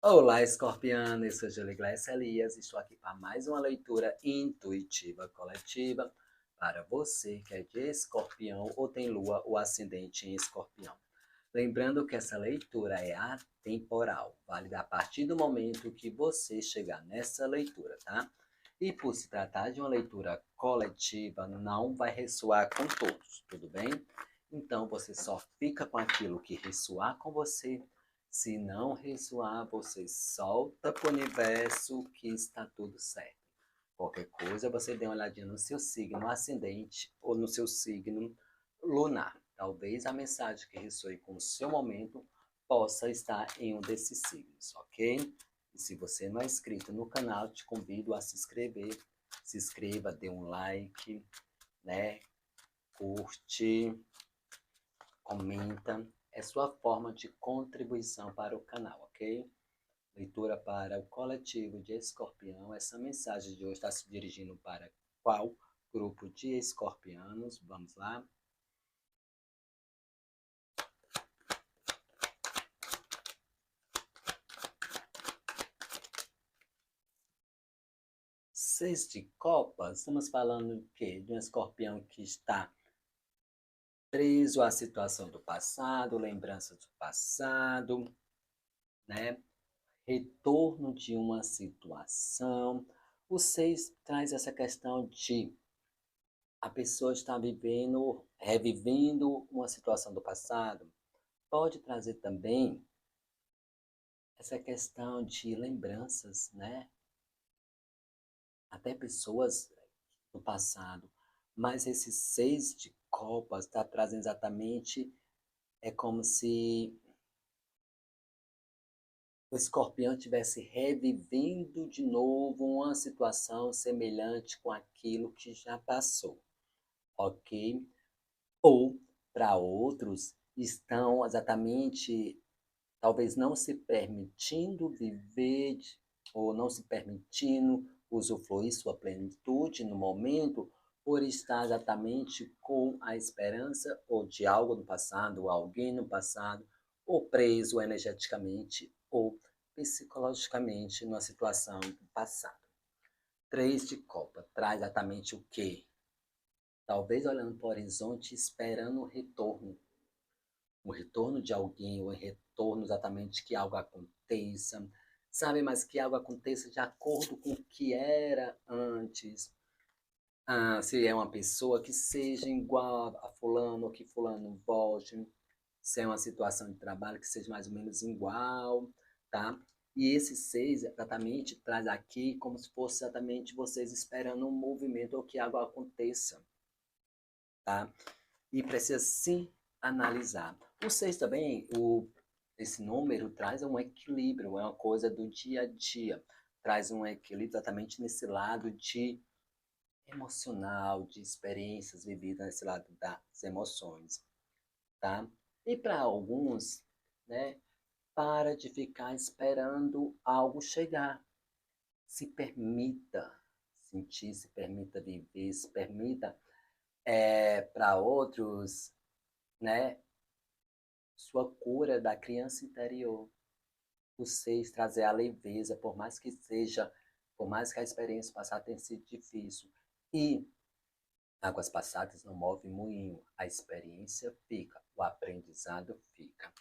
Olá, escorpiano, eu sou Júlia Gleice Elias, estou aqui para mais uma leitura intuitiva coletiva para você que é de escorpião ou tem lua ou ascendente em escorpião. Lembrando que essa leitura é atemporal, válida a partir do momento que você chegar nessa leitura, tá? E por se tratar de uma leitura coletiva, não vai ressoar com todos, tudo bem? Então você só fica com aquilo que ressoar com você. Se não ressoar, você solta para o universo que está tudo certo. Qualquer coisa, você dê uma olhadinha no seu signo ascendente ou no seu signo lunar. Talvez a mensagem que ressoe com o seu momento possa estar em um desses signos, ok? E se você não é inscrito no canal, te convido a se inscrever. Se inscreva, dê um like, né? Curte, comenta. É sua forma de contribuição para o canal, ok? Leitura para o coletivo de escorpião. Essa mensagem de hoje está se dirigindo para qual grupo de escorpianos? Vamos lá. Seis de copas, estamos falando de quê? De um escorpião que está preso à situação do passado, lembranças do passado, né? Retorno de uma situação. O seis traz essa questão de a pessoa estar vivendo, revivendo uma situação do passado. Pode trazer também essa questão de lembranças, né? Até pessoas do passado. Mas esse seis de copas está trazendo exatamente, é como se o escorpião estivesse revivendo de novo uma situação semelhante com aquilo que já passou, ok? Ou, para outros, estão exatamente, talvez não se permitindo viver ou não se permitindo usufruir sua plenitude no momento, por estar exatamente com a esperança ou de algo no passado, ou alguém no passado, ou preso energeticamente ou psicologicamente numa situação do passado. Três de copa traz exatamente o quê? Talvez olhando para o horizonte, esperando o retorno de alguém, o retorno exatamente que algo aconteça, sabe? Mas que algo aconteça de acordo com o que era antes. Se é uma pessoa que seja igual a fulano, ou que fulano volte. Se é uma situação de trabalho que seja mais ou menos igual, tá? E esse seis exatamente traz aqui como se fosse exatamente vocês esperando um movimento ou que algo aconteça, tá? E precisa se analisar. O 6 também, esse número traz um equilíbrio, é uma coisa do dia a dia, traz um equilíbrio exatamente nesse lado de emocional, de experiências vividas nesse lado das emoções, tá? E para alguns, né, para de ficar esperando algo chegar. Se permita sentir, se permita viver, se permita, para outros, né, sua cura da criança interior. O seis trazer a leveza, por mais que seja, por mais que a experiência passada tenha sido difícil. E águas passadas não movem moinho, a experiência fica, o aprendizado fica,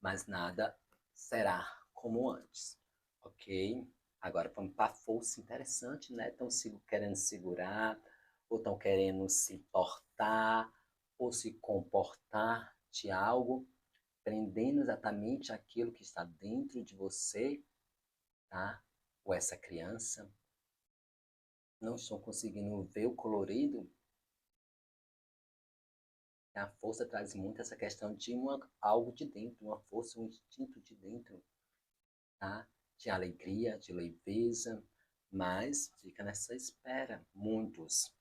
mas nada será como antes, ok? Agora vamos para a força interessante, né? Estão querendo segurar, ou estão querendo se portar, ou se comportar de algo, prendendo exatamente aquilo que está dentro de você, tá? Ou essa criança, não estão conseguindo ver o colorido. A força traz muito essa questão de algo de dentro, uma força, um instinto de dentro, tá? De alegria, de leveza, mas fica nessa espera. Muitos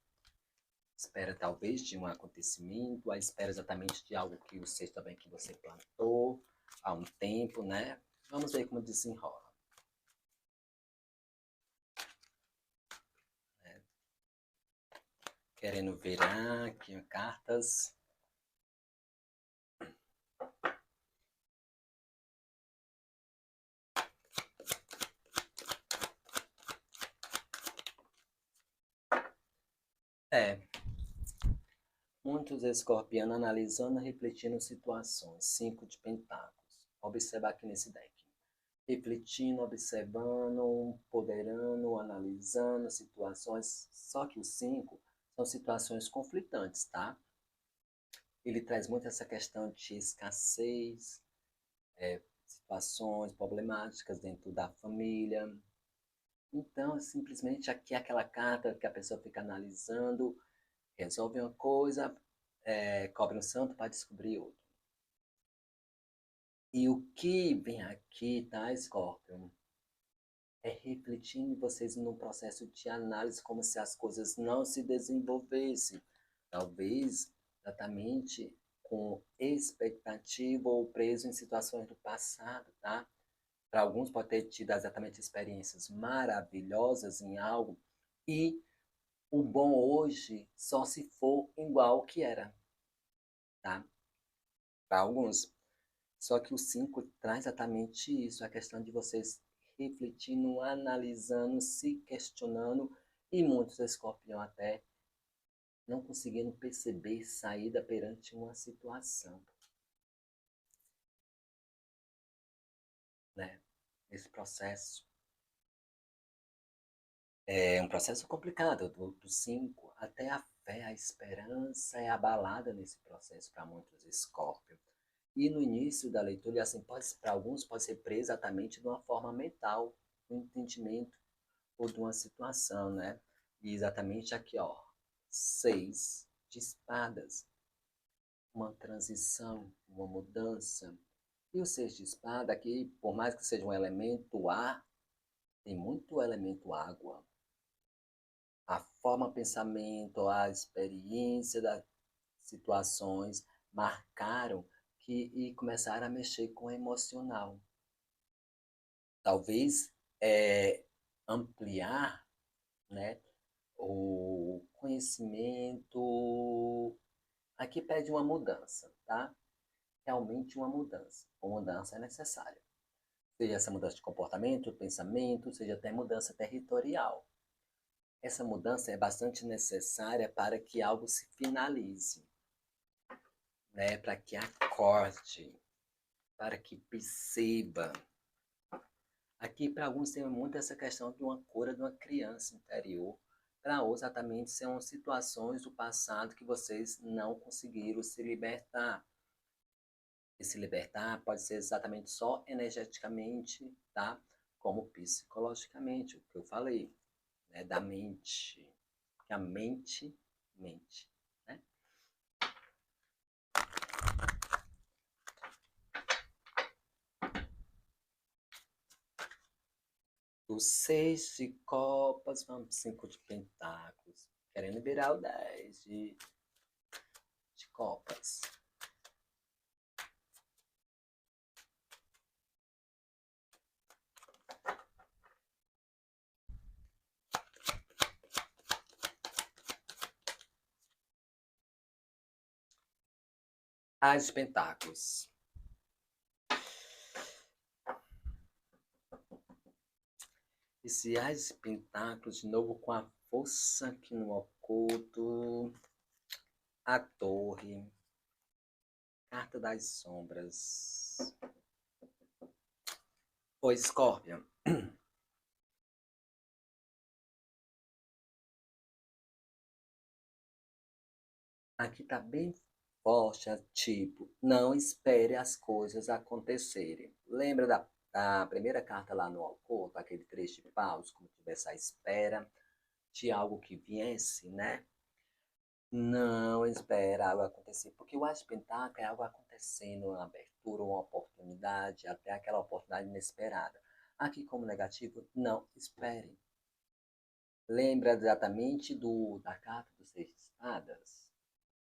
espera talvez de um acontecimento, a espera exatamente de algo que você também que você plantou há um tempo, né? Vamos ver como desenrola. Né? Querendo virar aqui cartas. É, muitos escorpianos analisando e refletindo situações. 5 de pentáculos. Observa aqui nesse deck. Refletindo, observando, ponderando, analisando situações. Só que os 5 são situações conflitantes, tá? Ele traz muito essa questão de escassez, situações problemáticas dentro da família. Então, simplesmente aqui é aquela carta que a pessoa fica analisando, resolve uma coisa, cobre um santo para descobrir outro. E o que vem aqui, tá, Scorpion? É refletindo vocês no processo de análise como se as coisas não se desenvolvessem. Talvez exatamente com expectativa ou preso em situações do passado, tá? Para alguns pode ter tido exatamente experiências maravilhosas em algo e o bom hoje só se for igual ao que era, tá? Para alguns. Só que o 5 traz exatamente isso, a questão de vocês refletindo, analisando, se questionando e muitos escorpião até não conseguindo perceber saída perante uma situação, né? Esse processo é um processo complicado, do 5 até a fé, a esperança é abalada nesse processo para muitos escorpião. E no início da leitura, assim, para alguns pode ser preso exatamente de uma forma mental, um entendimento ou de uma situação, né? E exatamente aqui, ó, 6 de espadas, uma transição, uma mudança. E o 6 de espada aqui, por mais que seja um elemento ar, tem muito elemento água. A forma pensamento, a experiência das situações marcaram e começaram a mexer com o emocional. Talvez ampliar, né, o conhecimento. Aqui pede uma mudança, tá? Realmente uma mudança. Uma mudança é necessária. Seja essa mudança de comportamento, pensamento, seja até mudança territorial. Essa mudança é bastante necessária para que algo se finalize, né? Para que acorde, para que perceba. Aqui, para alguns, tem muito essa questão de uma cura de uma criança interior. Para outros, exatamente, são situações do passado que vocês não conseguiram se libertar. E se libertar pode ser exatamente só energeticamente, tá? Como psicologicamente, o que eu falei, né? Da mente. Porque a mente, mente, né? O 6 de copas, vamos 5 de pentáculos. Querendo virar o 10 de copas. As de pentáculos. Esse as de pentáculos, de novo, com a força aqui no oculto. A torre. Carta das sombras. O Scorpion. Aqui tá bem forte, tipo, não espere as coisas acontecerem. Lembra da primeira carta lá no oculto, aquele 3 de paus, como tivesse a espera de algo que viesse, né? Não espera algo acontecer, porque o As de Pentáculos é algo acontecendo, uma abertura, uma oportunidade, até aquela oportunidade inesperada. Aqui, como negativo, não espere. Lembra exatamente da carta dos 6 de espadas?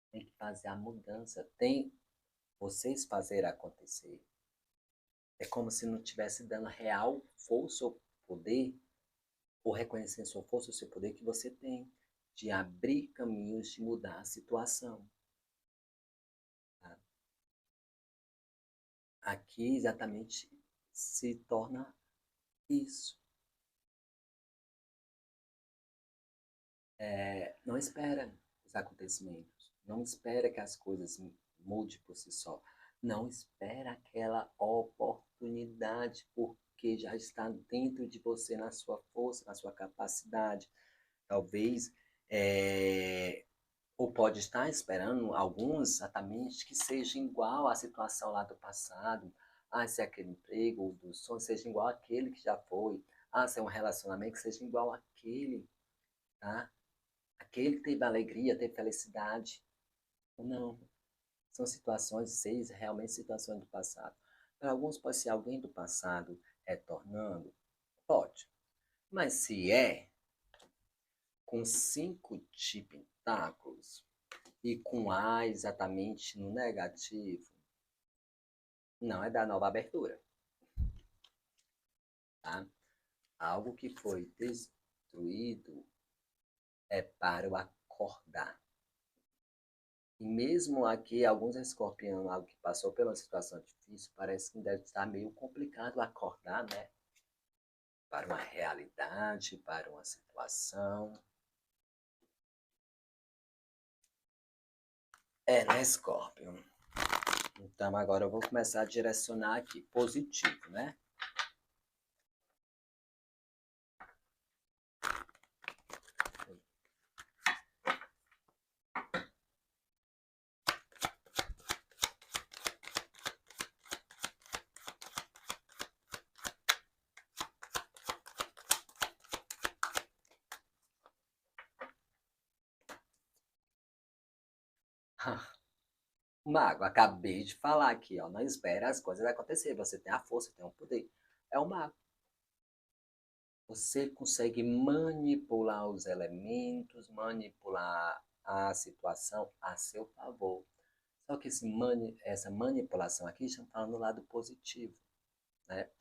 Tem que fazer a mudança, tem vocês fazer acontecer. É como se não estivesse dando real força ou poder, ou reconhecendo sua força ou seu poder que você tem, de abrir caminhos, de mudar a situação. Tá? Aqui exatamente se torna isso. Não espera os acontecimentos, não espera que as coisas mudem por si só, não espera aquela oportunidade, porque já está dentro de você, na sua força, na sua capacidade. Talvez, ou pode estar esperando alguns exatamente que seja igual à situação lá do passado. Ah, se é aquele emprego do sonho seja igual àquele que já foi. Ah, se é um relacionamento que seja igual àquele, tá? Aquele que teve alegria, teve felicidade. Não. São situações, seis realmente situações do passado. Para alguns pode ser alguém do passado retornando. Pode. Mas se é com 5 de pentáculos e com A exatamente no negativo, não é da nova abertura. Tá? Algo que foi destruído é para o acordar. E mesmo aqui, alguns escorpião, algo que passou pela situação difícil, parece que deve estar meio complicado acordar, né? Para uma realidade, para uma situação. Né, Scorpion? Então agora eu vou começar a direcionar aqui, positivo, né? Mago, acabei de falar aqui, ó. Não espera as coisas acontecerem. Você tem a força, tem o poder. É o mago. Você consegue manipular os elementos, manipular a situação a seu favor. Só que essa manipulação aqui estamos falando do lado positivo, né?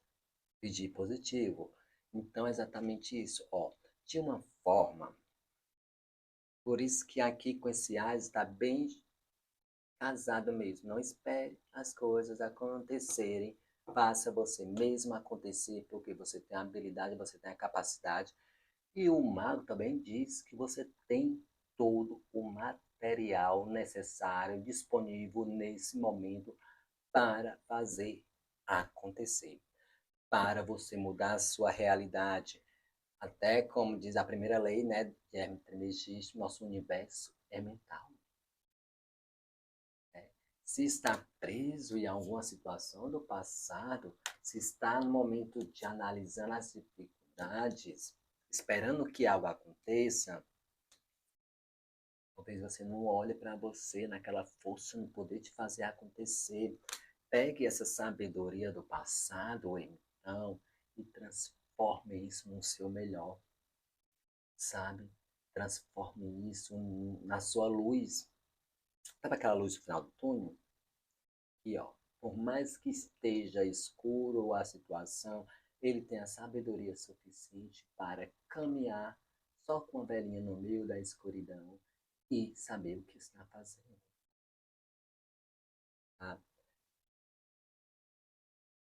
Pedir positivo. Então é exatamente isso, ó. De uma forma, por isso que aqui com esse as está bem casado mesmo. Não espere as coisas acontecerem. Faça você mesmo acontecer, porque você tem a habilidade, você tem a capacidade. E o mago também diz que você tem todo o material necessário disponível nesse momento para fazer acontecer, para você mudar a sua realidade. Até como diz a primeira lei, né, de Hermes Trismegisto, nosso universo é mental. Se está preso em alguma situação do passado, se está no momento de analisando as dificuldades, esperando que algo aconteça, talvez você não olhe para você naquela força, no poder de fazer acontecer. Pegue essa sabedoria do passado, então, e transforme isso no seu melhor, sabe? Transforme isso na sua luz. Sabe aquela luz no final do túnel? E ó, por mais que esteja escuro a situação, ele tem a sabedoria suficiente para caminhar só com a velhinha no meio da escuridão e saber o que está fazendo. Tá?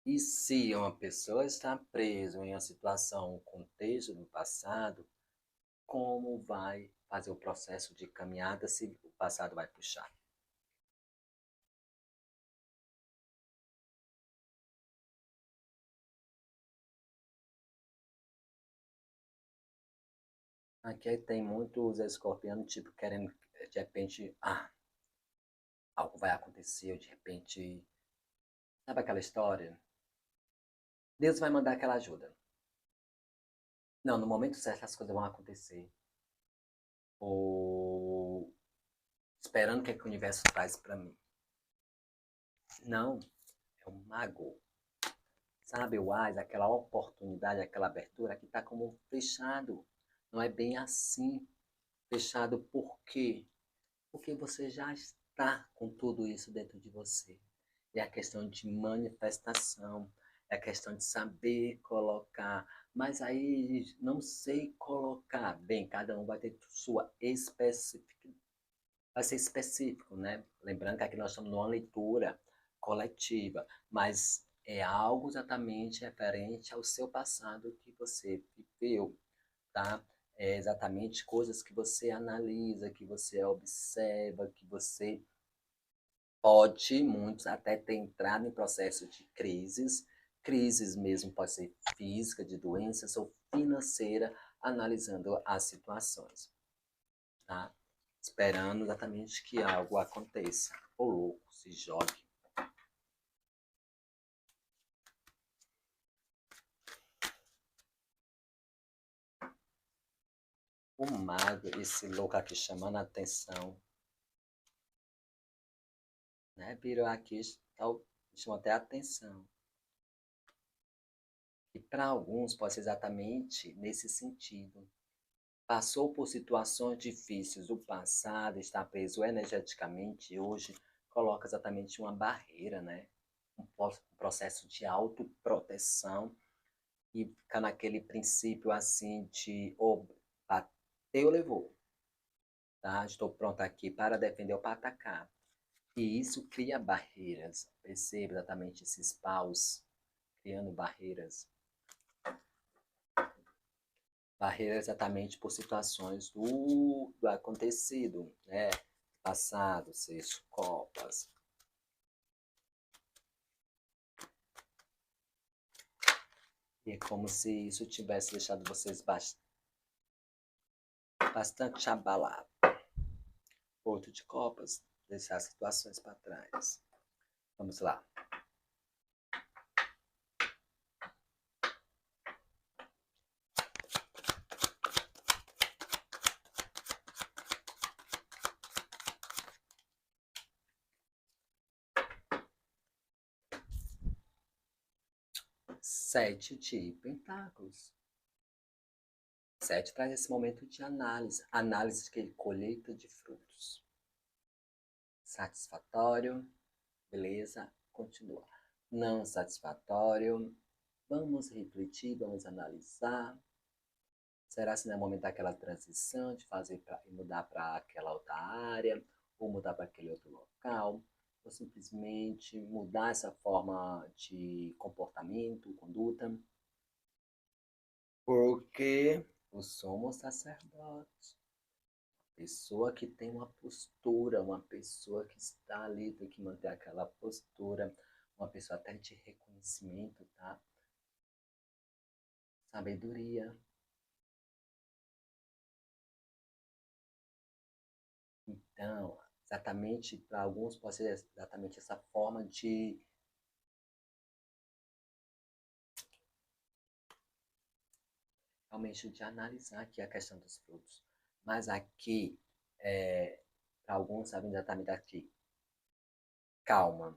E se uma pessoa está presa em uma situação, um contexto do passado, como vai fazer o processo de caminhada se o passado vai puxar? Aqui tem muitos escorpianos, tipo, querendo, de repente, algo vai acontecer, de repente, sabe aquela história? Deus vai mandar aquela ajuda. Não, no momento certo as coisas vão acontecer. Ou esperando o que, é que o universo traz para mim. Não, é um mago. Sabe, o AIS, aquela oportunidade, aquela abertura que está como fechado. Não é bem assim. Fechado por quê? Porque você já está com tudo isso dentro de você. É a questão de manifestação, é a questão de saber colocar. Mas aí não sei colocar. Bem, cada um vai ter sua especificidade. Vai ser específico, né? Lembrando que aqui nós estamos numa leitura coletiva, mas é algo exatamente referente ao seu passado que você viveu, tá? é exatamente coisas que você analisa, que você observa, que você pode, muitos até ter entrado em processo de crises mesmo pode ser física, de doenças ou financeira, analisando as situações, tá? Esperando exatamente que algo aconteça. Ô louco, se jogue. O mago, esse louco aqui chamando a atenção, né? Virou aqui, chama até a atenção. E para alguns pode ser exatamente nesse sentido. Passou por situações difíceis do passado, está preso energeticamente e hoje coloca exatamente uma barreira, né? Um processo de autoproteção e fica naquele princípio assim de oh, bateu, levou, tá? Estou pronto aqui para defender ou para atacar. E isso cria barreiras. Perceba exatamente esses paus criando barreiras. Barreiras exatamente por situações do acontecido, né? Passado, seis copas. E é como se isso tivesse deixado vocês bastante abalados. Outro de copas, deixar situações para trás. Vamos lá. Sete de pentáculos. Sete traz esse momento de análise. Análise de colheita de frutos. Satisfatório. Beleza? Continua. Não satisfatório. Vamos refletir, vamos analisar. Será se não é o momento daquela transição, de fazer mudar para aquela outra área, ou mudar para aquele outro local, ou simplesmente mudar essa forma de comportamento, conduta? Porque o sumo sacerdote, pessoa que tem uma postura, uma pessoa que está ali, tem que manter aquela postura, uma pessoa até de reconhecimento, tá? Sabedoria. Então, exatamente, para alguns pode ser exatamente essa forma de realmente de analisar aqui a questão dos frutos. Mas aqui, para alguns, sabem exatamente aqui, calma.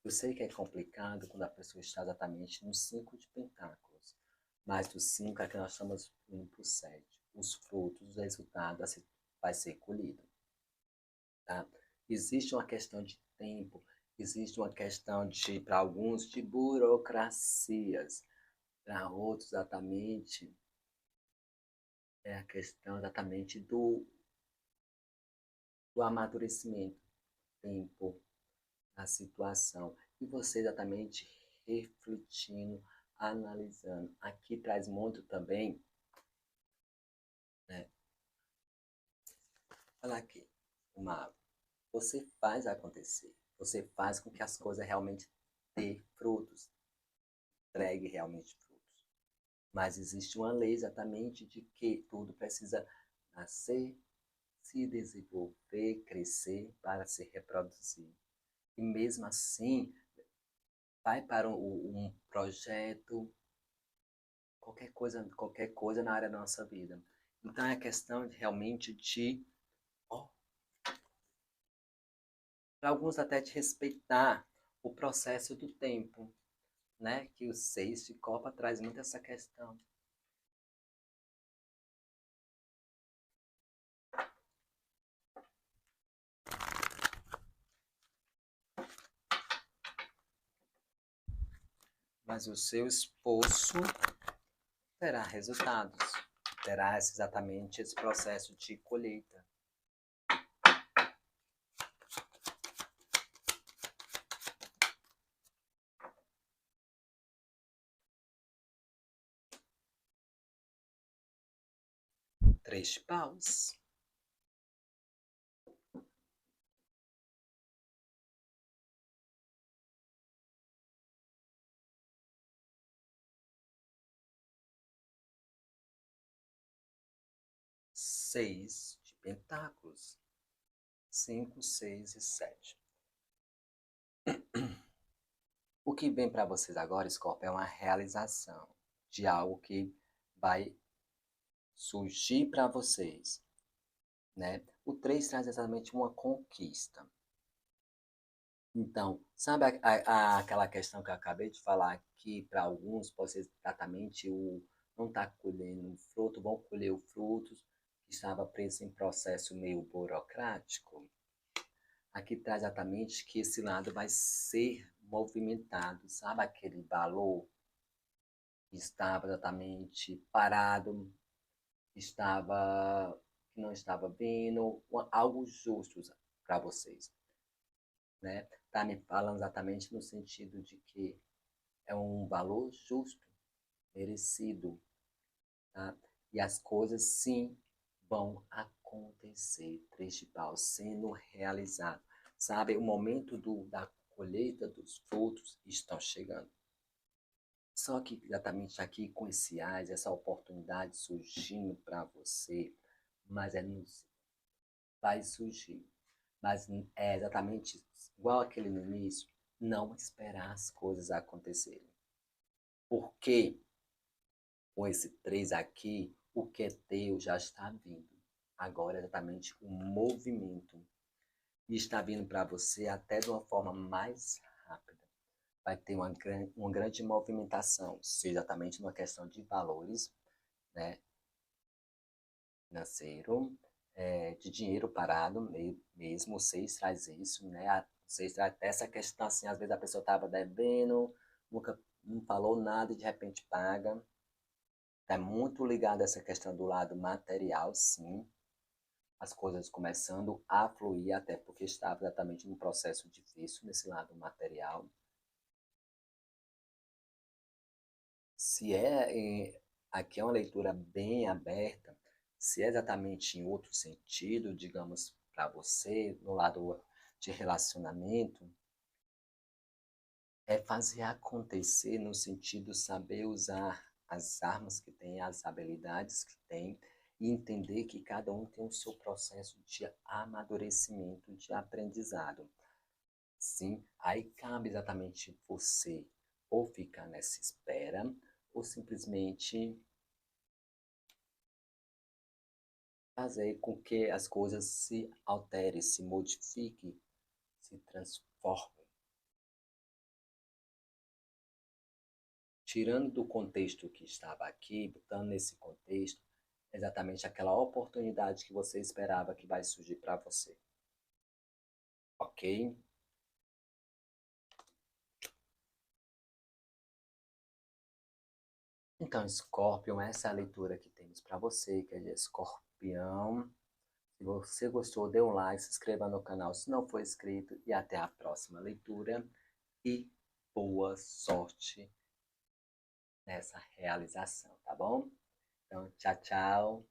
Eu sei que é complicado quando a pessoa está exatamente no 5 de pentáculos, mas do 5 aqui nós estamos indo para o 7. Os frutos, os resultados vai ser colhido. Tá? Existe uma questão de tempo, existe uma questão de, para alguns, de burocracias, para outros, exatamente, é a questão exatamente do amadurecimento, tempo, a situação. E você exatamente refletindo, analisando. Aqui traz muito também, né? Olha aqui, uma, você faz acontecer. Você faz com que as coisas realmente dê frutos, entregue realmente frutos. Mas existe uma lei exatamente de que tudo precisa nascer, se desenvolver, crescer para se reproduzir. E mesmo assim, vai para um projeto, qualquer coisa na área da nossa vida. Então é questão de, realmente de, oh, para alguns até de respeitar o processo do tempo, né? Que o 6 de copa traz muito essa questão. Mas o seu esforço terá resultados, terá exatamente esse processo de colheita. 3 de paus. Seis de pentáculos. 5, 6 e 7. O que vem para vocês agora, Scorpio, é uma realização de algo que vai surgir para vocês, né? O 3 traz exatamente uma conquista. Então, sabe aquela questão que eu acabei de falar, que para alguns pode ser exatamente o não está colhendo o fruto, vão colher o fruto, que estava preso em processo meio burocrático? Aqui traz exatamente que esse lado vai ser movimentado, sabe aquele valor que estava exatamente parado, que não estava vindo, algo justo para vocês, né? Tá me falando exatamente no sentido de que é um valor justo, merecido, tá? E as coisas sim vão acontecer, 3 de paus, sendo realizado. Sabe, o momento da colheita dos frutos estão chegando. Só que exatamente aqui com esse AIS, essa oportunidade surgindo para você, mas vai surgir. Mas é exatamente igual aquele no início, não esperar as coisas acontecerem. Porque com esse 3 aqui, o que é teu já está vindo. Agora é exatamente o movimento. E está vindo para você até de uma forma mais rápida. Vai ter uma grande movimentação, seja exatamente numa questão de valores, né, financeiro, de dinheiro parado mesmo, o 6 traz isso, né, o 6 traz essa questão assim, às vezes a pessoa estava devendo, nunca não falou nada e de repente paga. Está muito ligado a essa questão do lado material, sim, as coisas começando a fluir, até porque estava exatamente num processo difícil nesse lado material. Se aqui é uma leitura bem aberta, se é exatamente em outro sentido, digamos, para você, no lado de relacionamento, é fazer acontecer no sentido saber usar as armas que tem, as habilidades que tem, e entender que cada um tem o seu processo de amadurecimento, de aprendizado. Sim, aí cabe exatamente você ou ficar nessa espera, ou simplesmente fazer com que as coisas se alterem, se modifiquem, se transformem. Tirando do contexto que estava aqui, botando nesse contexto, exatamente aquela oportunidade que você esperava que vai surgir para você. Ok? Então, Escorpião, essa é a leitura que temos para você, que é de Escorpião. Se você gostou, dê um like, se inscreva no canal se não for inscrito e até a próxima leitura. E boa sorte nessa realização, tá bom? Então, tchau, tchau.